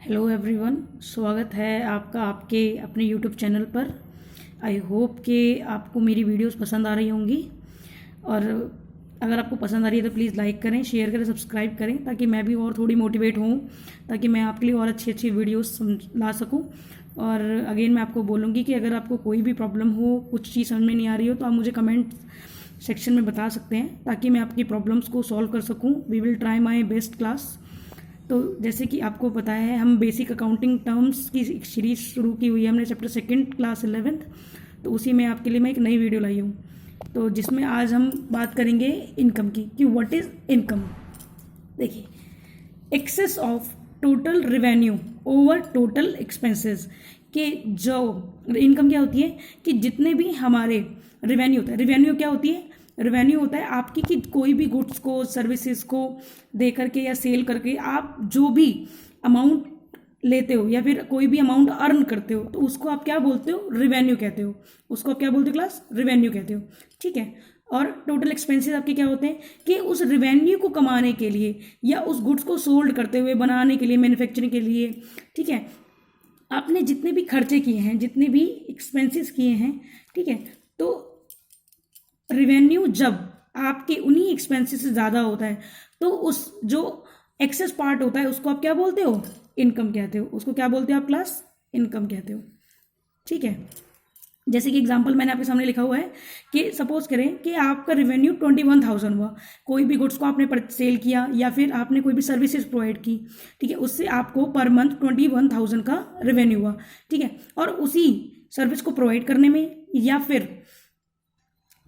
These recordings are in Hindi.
हेलो एवरीवन, स्वागत है आपका आपके अपने यूट्यूब चैनल पर। आई होप कि आपको मेरी वीडियोस पसंद आ रही होंगी और अगर आपको पसंद आ रही है तो प्लीज़ लाइक करें, शेयर करें, सब्सक्राइब करें ताकि मैं भी और थोड़ी मोटिवेट हूँ, ताकि मैं आपके लिए और अच्छी अच्छी वीडियोस ला सकूँ। और अगेन मैं आपको बोलूँगी कि अगर आपको कोई भी प्रॉब्लम हो, कुछ चीज़ समझ में नहीं आ रही हो, तो आप मुझे कमेंट सेक्शन में बता सकते हैं ताकि मैं आपकी प्रॉब्लम्स को सॉल्व कर सकूँ। We will try my best class. तो जैसे कि आपको पता है, हम बेसिक अकाउंटिंग टर्म्स की एक सीरीज शुरू की हुई है हमने, चैप्टर सेकंड, क्लास 11th। तो उसी में आपके लिए मैं एक नई वीडियो लाई हूँ, तो जिसमें आज हम बात करेंगे इनकम की, कि व्हाट इज़ इनकम। देखिए, excess of total revenue over total expenses, कि जो इनकम क्या होती है कि जितने भी हमारे रेवेन्यू होता है, रेवेन्यू क्या होती है, रेवेन्यू होता है आपकी कि कोई भी गुड्स को, सर्विसेज को दे करके या सेल करके आप जो भी अमाउंट लेते हो या फिर कोई भी अमाउंट अर्न करते हो, तो उसको आप क्या बोलते हो, रेवेन्यू कहते हो। उसको आप क्या बोलते हो क्लास, रेवेन्यू कहते हो। ठीक है। और टोटल एक्सपेंसेस आपके क्या होते हैं कि उस रेवेन्यू को कमाने के लिए या उस गुड्स को सोल्ड करते हुए, बनाने के लिए, मैन्युफैक्चरिंग के लिए, ठीक है, आपने जितने भी खर्चे किए हैं, जितने भी एक्सपेंसेस किए हैं, ठीक है, तो रेवेन्यू जब आपके उन्हीं एक्सपेंसेस से ज़्यादा होता है, तो उस जो एक्सेस पार्ट होता है उसको आप क्या बोलते हो, इनकम कहते हो। उसको क्या बोलते हो आप क्लास, इनकम कहते हो। ठीक है। जैसे कि एग्जांपल मैंने आपके सामने लिखा हुआ है कि सपोज करें कि आपका रेवेन्यू 21,000 हुआ, कोई भी गुड्स को आपने सेल किया या फिर आपने कोई भी सर्विसेज प्रोवाइड की, ठीक है, उससे आपको पर मंथ 21,000 का रेवेन्यू हुआ। ठीक है। और उसी सर्विस को प्रोवाइड करने में या फिर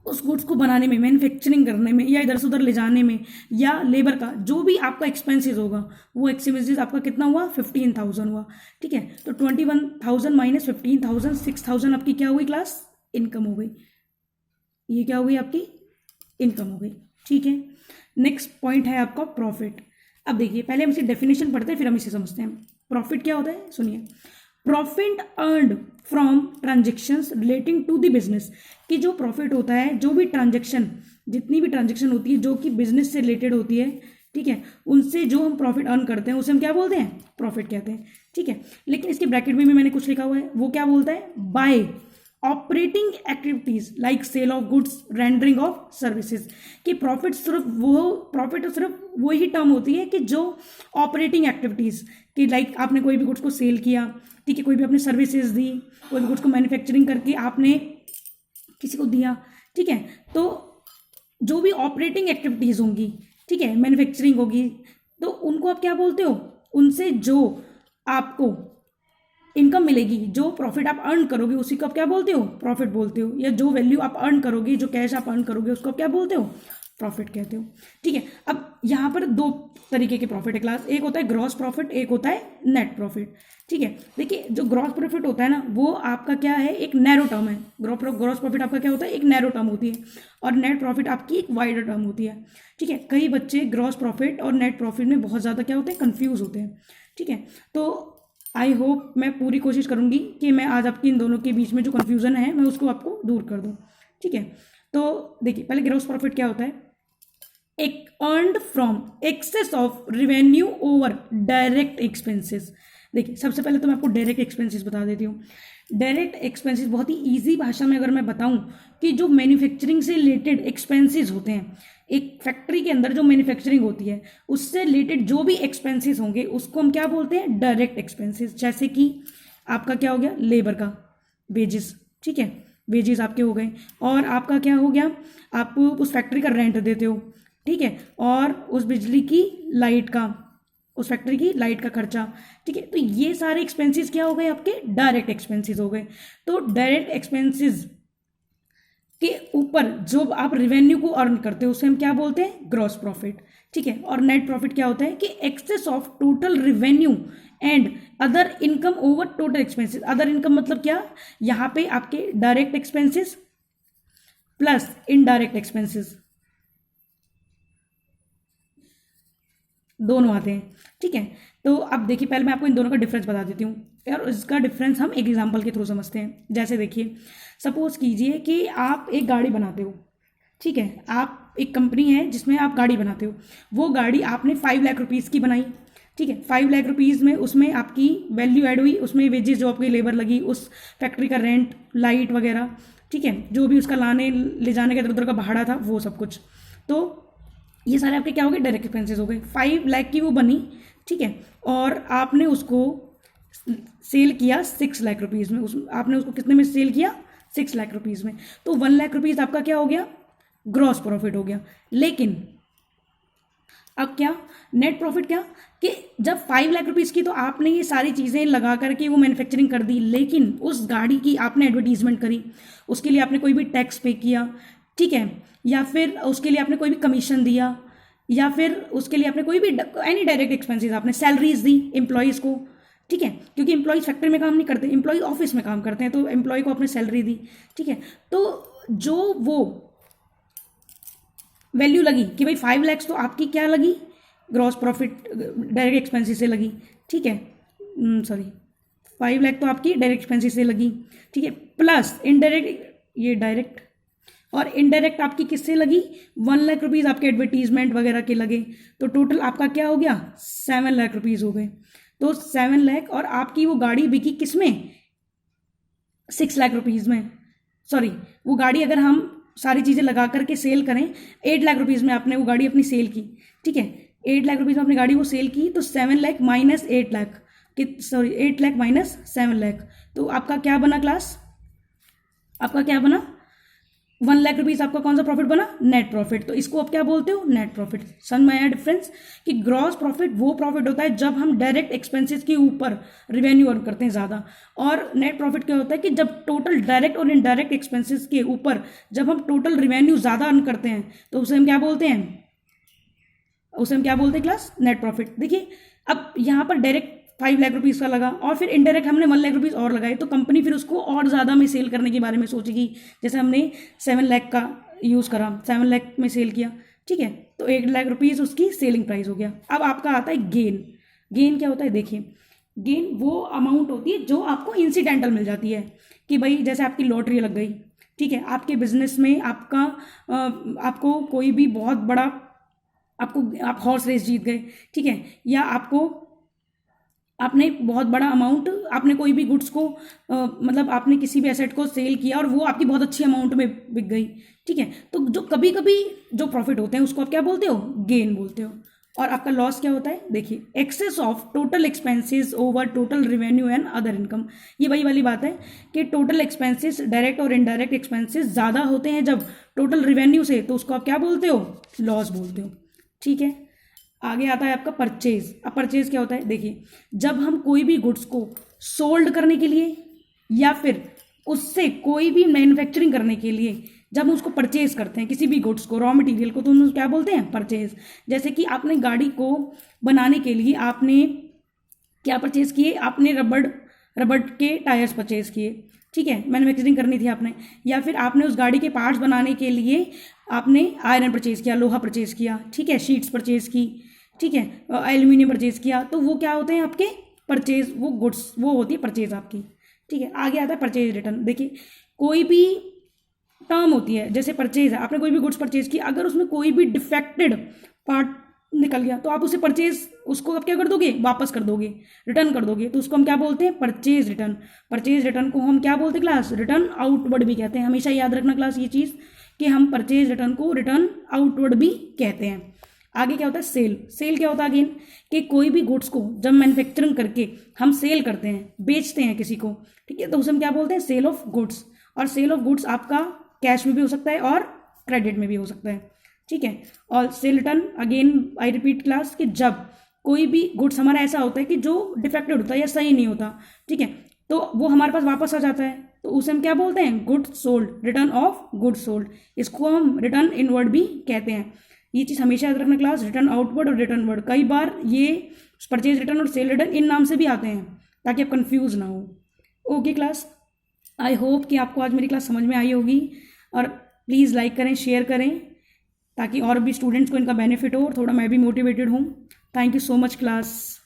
उस गुड्स को बनाने में, मैन्युफैक्चरिंग करने में या इधर से उधर ले जाने में या लेबर का जो भी आपका एक्सपेंसेस होगा, वो एक्सपेंसेस आपका कितना हुआ, 15,000 हुआ। ठीक है। तो 21,000 माइनस 15,000, 6,000 आपकी क्या हुई क्लास, इनकम हो गई। ये क्या हो गई आपकी, इनकम हो गई। ठीक है। नेक्स्ट पॉइंट है आपका प्रॉफिट। अब देखिए, पहले हम इसे डेफिनेशन पढ़ते हैं, फिर हम इसे समझते हैं। प्रॉफिट क्या होता है, सुनिए। Profit earned from transactions relating to the business, कि जो प्रॉफिट होता है, जो भी ट्रांजेक्शन, जितनी भी ट्रांजेक्शन होती है जो कि बिजनेस से रिलेटेड होती है, ठीक है, उनसे जो हम प्रॉफिट अर्न करते हैं उसे हम क्या बोलते हैं, प्रॉफिट कहते हैं। ठीक है। लेकिन इसके ब्रैकेट में भी मैंने कुछ लिखा हुआ है, वो क्या बोलता है, by operating activities like sale of goods, rendering of services, कि प्रॉफिट सिर्फ वही टर्म होती है कि जो ऑपरेटिंग एक्टिविटीज, कि लाइक आपने कोई भी गुड्स को सेल किया, ठीक है, कोई भी आपने सर्विसेज दी, कोई भी गुड्स को मैन्युफैक्चरिंग करके आपने किसी को दिया, ठीक है, तो जो भी ऑपरेटिंग एक्टिविटीज होंगी, ठीक है, मैन्युफैक्चरिंग होगी, तो उनको आप क्या बोलते हो, उनसे जो आपको इनकम मिलेगी, जो प्रॉफिट आप अर्न करोगे उसी को आप क्या बोलते हो, प्रॉफिट बोलते हो। या जो वैल्यू आप अर्न करोगे, जो कैश आप अर्न करोगे, उसको आप क्या बोलते हो, प्रॉफिट कहते हो। ठीक है। अब यहाँ पर दो तरीके के प्रॉफिट है क्लास, एक होता है ग्रॉस प्रॉफिट, एक होता है नेट प्रॉफिट। ठीक है। देखिए, जो ग्रॉस प्रॉफिट होता है ना, वो आपका क्या है, एक नैरो टर्म है। ग्रॉस प्रॉफिट आपका क्या होता है, एक नैरो टर्म होती है, और नेट प्रॉफिट आपकी एक वाइडर टर्म होती है। ठीक है। कई बच्चे ग्रॉस प्रॉफिट और नेट प्रॉफिट में बहुत ज़्यादा क्या होते हैं, कन्फ्यूज होते हैं। ठीक है। तो आई होप, मैं पूरी कोशिश करूंगी कि मैं आज आपकी इन दोनों के बीच में जो कन्फ्यूजन है मैं उसको आपको दूर कर दूं। ठीक है। तो देखिए, पहले ग्रॉस प्रॉफिट क्या होता है, एक earned from excess of revenue over direct expenses. देखिए, सबसे पहले तो मैं आपको डायरेक्ट एक्सपेंसेस बता देती हूँ। डायरेक्ट एक्सपेंसेस बहुत ही ईजी भाषा में अगर मैं बताऊं, कि जो मैन्युफैक्चरिंग से रिलेटेड एक्सपेंसेस होते हैं, एक फैक्ट्री के अंदर जो मैन्युफैक्चरिंग होती है उससे रिलेटेड जो भी एक्सपेंसेस होंगे उसको हम क्या बोलते हैं, डायरेक्ट एक्सपेंसेस। जैसे कि आपका क्या हो गया, लेबर का वेजेस, ठीक है, वेजेस आपके हो गए, और आपका क्या हो गया, आप उस फैक्ट्री का रेंट देते हो, ठीक है, और उस बिजली की लाइट का, उस फैक्ट्री की लाइट का खर्चा, ठीक है। तो ये सारे एक्सपेंसेस क्या हो गए, आपके डायरेक्ट एक्सपेंसेस हो गए। तो डायरेक्ट एक्सपेंसेस के ऊपर जो आप रेवेन्यू को अर्न करते हो उसे हम क्या बोलते हैं, ग्रॉस प्रॉफिट। ठीक है। और नेट प्रॉफिट क्या होता है, कि excess of total revenue and other income over total expenses. Other income मतलब क्या, यहां पे आपके direct expenses plus indirect expenses दोनों आते हैं। ठीक है। तो अब देखिए, पहले मैं आपको इन दोनों का डिफरेंस बता देती हूँ, और इसका डिफरेंस हम एक एग्जांपल के थ्रू समझते हैं। जैसे देखिए, सपोज कीजिए कि आप एक गाड़ी बनाते हो, ठीक है, आप एक कंपनी है जिसमें आप गाड़ी बनाते हो, वो गाड़ी आपने 5 लाख रुपीज़ की बनाई, ठीक है। 5 लाख रुपीज़ में उसमें आपकी वैल्यू ऐड हुई, उसमें वेजेस जो आपकी लेबर लगी, उस फैक्ट्री का रेंट, लाइट वगैरह, ठीक है, जो भी उसका लाने ले जाने का इधर उधर का भाड़ा था वो सब कुछ। तो ये सारे आपके क्या हो गए, डायरेक्ट एक्सपेंसेस हो गए। 5 लाख की वो बनी, ठीक है, और आपने उसको सेल किया 6 लाख रुपीज़ में। आपने उसको कितने में सेल किया, 6 लाख रुपीज़ में। तो 1 लाख रुपीज़ आपका क्या हो गया, ग्रॉस प्रॉफिट हो गया। लेकिन अब क्या, नेट प्रॉफिट क्या, कि जब 5 लाख रुपीज़ की तो आपने ये सारी चीज़ें लगा करके वो मैन्युफैक्चरिंग कर दी, लेकिन उस गाड़ी की आपने एडवर्टीजमेंट करी, उसके लिए आपने कोई भी टैक्स पे किया, ठीक है, या फिर उसके लिए आपने कोई भी कमीशन दिया, या फिर उसके लिए आपने कोई भी एनी डायरेक्ट एक्सपेंसेस, आपने सैलरीज दी एम्प्लॉयज़ को, ठीक है, क्योंकि एम्प्लॉयज़ फैक्ट्री में काम नहीं करते, एम्प्लॉय ऑफिस में काम करते हैं, तो एम्प्लॉय को आपने सैलरी दी, ठीक है। तो जो वो वैल्यू लगी कि भाई 5 लाख तो आपकी क्या लगी, ग्रॉस प्रॉफिट डायरेक्ट एक्सपेंसेस से लगी, ठीक है, सॉरी 5 लाख तो आपकी डायरेक्ट एक्सपेंसेस से लगी, ठीक है, प्लस इनडायरेक्ट, ये डायरेक्ट और इनडायरेक्ट आपकी किससे लगी, 1 लाख रुपीज़ आपके एडवर्टीजमेंट वगैरह के लगे, तो टोटल आपका क्या हो गया, 7 लाख रुपीज़ हो गए। तो 7 लाख, और आपकी वो गाड़ी बिकी किस में, 6 लाख रुपीज़ में, सॉरी वो गाड़ी अगर हम सारी चीज़ें लगा करके सेल करें 8 लाख रुपीज़ में आपने वो गाड़ी अपनी सेल की, ठीक है, 8 लाख रुपीज़ में अपनी गाड़ी वो सेल की, तो 7 लाख माइनस 8 लाख, कि सॉरी 8 लाख माइनस 7 लाख, तो आपका क्या बना क्लास, आपका क्या बना, 1 लाख रुपीज़ आपका कौन सा प्रॉफिट बना, नेट प्रॉफिट। तो इसको आप क्या बोलते हो, नेट प्रॉफिट। समझ में आया डिफरेंस, कि ग्रॉस प्रॉफिट वो प्रॉफिट होता है जब हम डायरेक्ट एक्सपेंसेस के ऊपर रिवेन्यू अर्न करते हैं ज़्यादा, और नेट प्रॉफिट क्या होता है कि जब टोटल डायरेक्ट और इनडायरेक्ट एक्सपेंसेस के ऊपर जब हम टोटल रिवेन्यू ज़्यादा अर्न करते हैं, तो उसे हम क्या बोलते हैं, उसे हम क्या बोलते हैं क्लास, नेट प्रॉफिट। देखिए अब यहाँ पर डायरेक्ट 5 लाख रुपीज़ का लगा, और फिर इनडायरेक्ट हमने 1 लाख रुपीज़ और लगाए, तो कंपनी फिर उसको और ज़्यादा में सेल करने के बारे में सोचेगी। जैसे हमने 7 लाख का यूज़ करा, 7 लाख में सेल किया, ठीक है, तो 1 लाख रुपीज़ उसकी सेलिंग प्राइस हो गया। अब आपका आता है गेन। गेन क्या होता है, देखिए गेन वो अमाउंट होती है जो आपको इंसिडेंटल मिल जाती है, कि भाई जैसे आपकी लॉटरी लग गई, ठीक है, आपके बिजनेस में आपको कोई भी बहुत बड़ा, आप हॉर्स रेस जीत गए, ठीक है, या आपने बहुत बड़ा अमाउंट, आपने कोई भी गुड्स को मतलब आपने किसी भी एसेट को सेल किया और वो आपकी बहुत अच्छी अमाउंट में बिक गई, ठीक है, तो जो कभी कभी जो प्रॉफिट होते हैं उसको आप क्या बोलते हो, गेन बोलते हो। और आपका लॉस क्या होता है, देखिए excess of total expenses over total revenue and other income. ये वही वाली बात है कि टोटल एक्सपेंसेस, डायरेक्ट और इनडायरेक्ट एक्सपेंसेस ज़्यादा होते हैं जब टोटल रेवेन्यू से, तो उसको आप क्या बोलते हो, लॉस बोलते हो, ठीक है। आगे आता है आपका परचेज। अब परचेज क्या होता है, देखिए जब हम कोई भी गुड्स को सोल्ड करने के लिए या फिर उससे कोई भी मैन्युफैक्चरिंग करने के लिए जब हम उसको परचेज करते हैं, किसी भी गुड्स को, रॉ मटेरियल को, तो हम क्या बोलते हैं, परचेज। जैसे कि आपने गाड़ी को बनाने के लिए आपने क्या परचेज किए, आपने रबड़ के टायर्स परचेज किए, ठीक है, मैन्युफैक्चरिंग करनी थी आपने, या फिर आपने उस गाड़ी के पार्ट्स बनाने के लिए आपने आयरन परचेज किया, लोहा परचेज किया, ठीक है, शीट्स परचेज की, ठीक है, एल्यूमिनियम परचेज किया, तो वो क्या होते हैं आपके परचेज, वो गुड्स, वो होती है परचेज आपकी, ठीक है। आगे आता है परचेज रिटर्न। देखिए कोई भी टर्म होती है, जैसे परचेज है, आपने कोई भी गुड्स परचेज की, अगर उसमें कोई भी डिफेक्टेड पार्ट निकल गया तो आप उसे परचेज, उसको आप क्या कर दोगे, वापस कर दोगे, रिटर्न कर दोगे, तो उसको हम क्या बोलते हैं, परचेज रिटर्न। परचेज रिटर्न को हम क्या बोलते हैं क्लास, रिटर्न आउटवर्ड भी कहते हैं। हमेशा याद रखना क्लास ये चीज़ कि हम परचेज रिटर्न को रिटर्न आउटवर्ड भी कहते हैं। आगे क्या होता है, सेल। सेल क्या होता है अगेन, कि कोई भी गुड्स को जब मैन्युफैक्चरिंग करके हम सेल करते हैं, बेचते हैं किसी को, ठीक है, तो उसे हम क्या बोलते हैं, सेल ऑफ गुड्स। और सेल ऑफ गुड्स आपका कैश में भी हो सकता है और क्रेडिट में भी हो सकता है, ठीक है। और cell return again I repeat class, कि जब कोई भी गुड्स हमारा ऐसा होता है कि जो डिफेक्टेड होता है या सही नहीं होता, ठीक है, तो वो हमारे पास वापस आ जाता है, तो उसे हम क्या बोलते हैं, goods sold, return of goods sold. इसको हम रिटर्न इनवर्ड भी कहते हैं। ये चीज़ हमेशा याद रखना क्लास, रिटर्न आउटवर्ड और रिटर्न वर्ड। कई बार ये परचेज रिटर्न और सेल रिटर्न इन नाम से भी आते हैं, ताकि आप कंफ्यूज ना हो। ओके क्लास, आई होप कि आपको आज मेरी क्लास समझ में आई होगी, और प्लीज़ लाइक करें, शेयर करें, ताकि और भी स्टूडेंट्स को इनका बेनिफिट हो और थोड़ा मैं भी मोटिवेटेड हूँ। Thank you so much class.